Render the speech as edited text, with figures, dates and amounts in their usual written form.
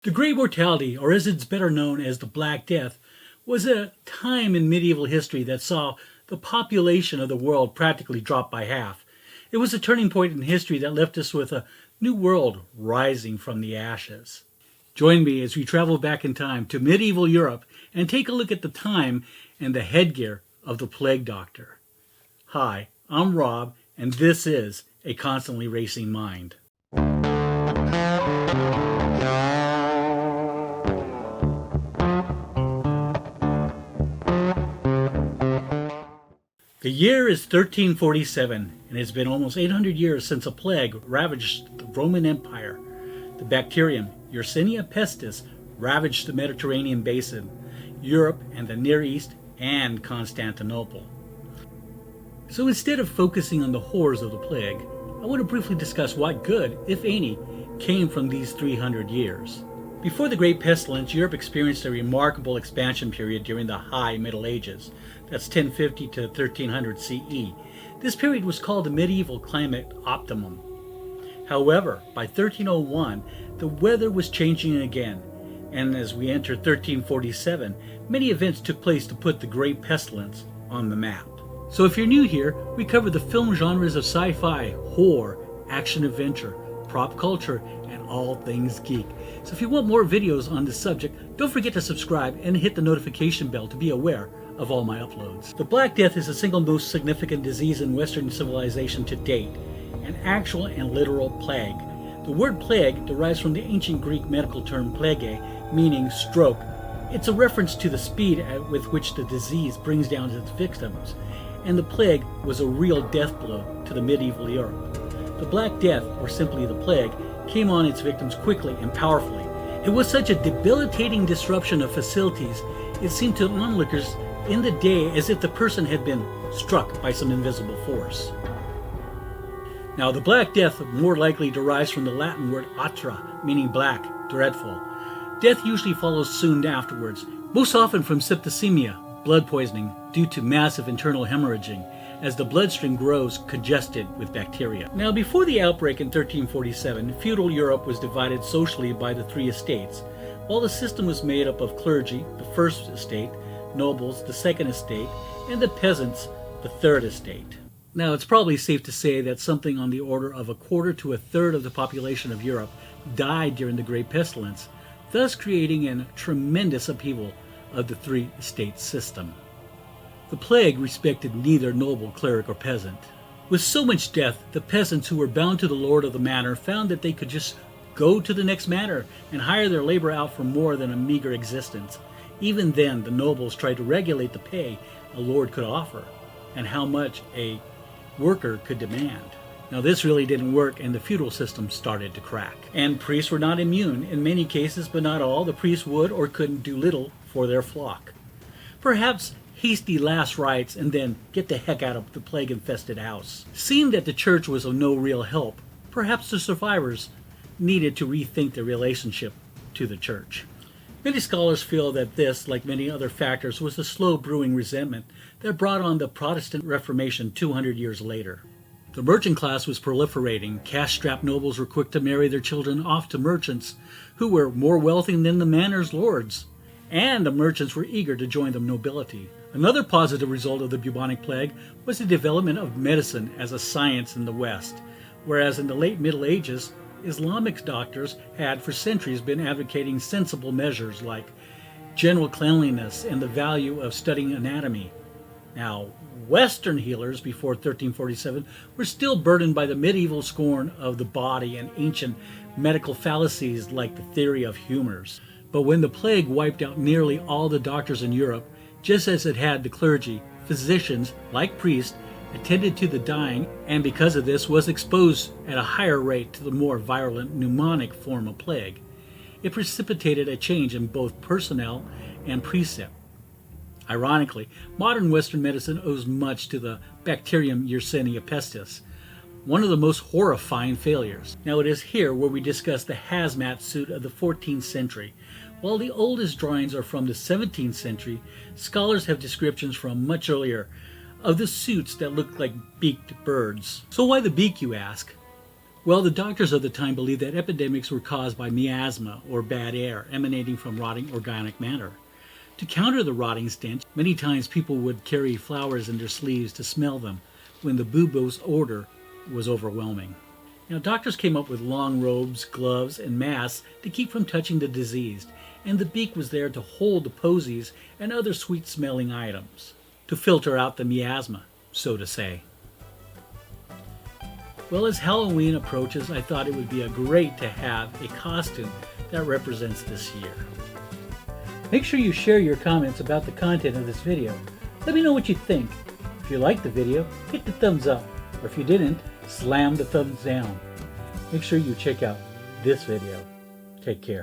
The Great Mortality, or as it's better known as the Black Death, was a time in medieval history that saw the population of the world practically drop by half. It was a turning point in history that left us with a new world rising from the ashes. Join me as we travel back in time to medieval Europe and take a look at the time and the headgear of the plague doctor. Hi, I'm Rob, and this is A Constantly Racing Mind. The year is 1347, and it's been almost 800 years since a plague ravaged the Roman Empire. The bacterium Yersinia pestis ravaged the Mediterranean Basin, Europe and the Near East, and Constantinople. So instead of focusing on the horrors of the plague, I want to briefly discuss what good, if any, came from these 300 years. Before the Great Pestilence, Europe experienced a remarkable expansion period during the High Middle Ages. That's 1050 to 1300 CE. This period was called the Medieval Climate Optimum. However, by 1301, the weather was changing again, and as we entered 1347, many events took place to put the Great Pestilence on the map. So if you're new here, we cover the film genres of sci-fi, horror, action-adventure, prop culture, and all things geek. So if you want more videos on this subject, don't forget to subscribe and hit the notification bell to be aware of all my uploads. The Black Death is the single most significant disease in Western civilization to date, an actual and literal plague. The word plague derives from the ancient Greek medical term plage, meaning stroke. It's a reference to the speed with which the disease brings down its victims, and the plague was a real death blow to the medieval Europe. The Black Death, or simply the plague, came on its victims quickly and powerfully. It was such a debilitating disruption of facilities, it seemed to onlookers in the day as if the person had been struck by some invisible force. Now, the Black Death more likely derives from the Latin word atra, meaning black, dreadful. Death usually follows soon afterwards, most often from septicemia, blood poisoning, due to massive internal hemorrhaging, as the bloodstream grows congested with bacteria. Now, before the outbreak in 1347, feudal Europe was divided socially by the three estates, while the system was made up of clergy, the first estate, nobles, the second estate, and the peasants, the third estate. Now, it's probably safe to say that something on the order of a quarter to a third of the population of Europe died during the Great Pestilence, thus creating a tremendous upheaval of the three-estate system. The plague respected neither noble, cleric, or peasant. With so much death, the peasants who were bound to the lord of the manor found that they could just go to the next manor and hire their labor out for more than a meager existence. Even then, the nobles tried to regulate the pay a lord could offer and how much a worker could demand. Now, this really didn't work, and the feudal system started to crack. And priests were not immune. In many cases, but not all, the priests would or couldn't do little for their flock. Perhaps hasty last rites and then get the heck out of the plague-infested house. Seeing that the church was of no real help, perhaps the survivors needed to rethink their relationship to the church. Many scholars feel that this, like many other factors, was the slow brewing resentment that brought on the Protestant Reformation 200 years later. The merchant class was proliferating. Cash-strapped nobles were quick to marry their children off to merchants who were more wealthy than the manor's lords, and the merchants were eager to join the nobility. Another positive result of the bubonic plague was the development of medicine as a science in the West, whereas in the late Middle Ages, Islamic doctors had for centuries been advocating sensible measures like general cleanliness and the value of studying anatomy. Now, Western healers before 1347 were still burdened by the medieval scorn of the body and ancient medical fallacies like the theory of humors. But when the plague wiped out nearly all the doctors in Europe, just as it had the clergy, physicians, like priests, attended to the dying, and because of this was exposed at a higher rate to the more virulent pneumonic form of plague. It precipitated a change in both personnel and precept. Ironically, modern Western medicine owes much to the bacterium Yersinia pestis, one of the most horrifying failures. Now, it is here where we discuss the hazmat suit of the 14th century. While the oldest drawings are from the 17th century, scholars have descriptions from much earlier of the suits that looked like beaked birds. So why the beak, you ask? Well, the doctors of the time believed that epidemics were caused by miasma, or bad air, emanating from rotting organic matter. To counter the rotting stench, many times people would carry flowers in their sleeves to smell them when the buboes odor was overwhelming. Now, doctors came up with long robes, gloves, and masks to keep from touching the diseased, and the beak was there to hold the posies and other sweet-smelling items, to filter out the miasma, so to say. Well, as Halloween approaches, I thought it would be great to have a costume that represents this year. Make sure you share your comments about the content of this video. Let me know what you think. If you liked the video, hit the thumbs up, or if you didn't, slam the thumbs down. Make sure you check out this video. Take care.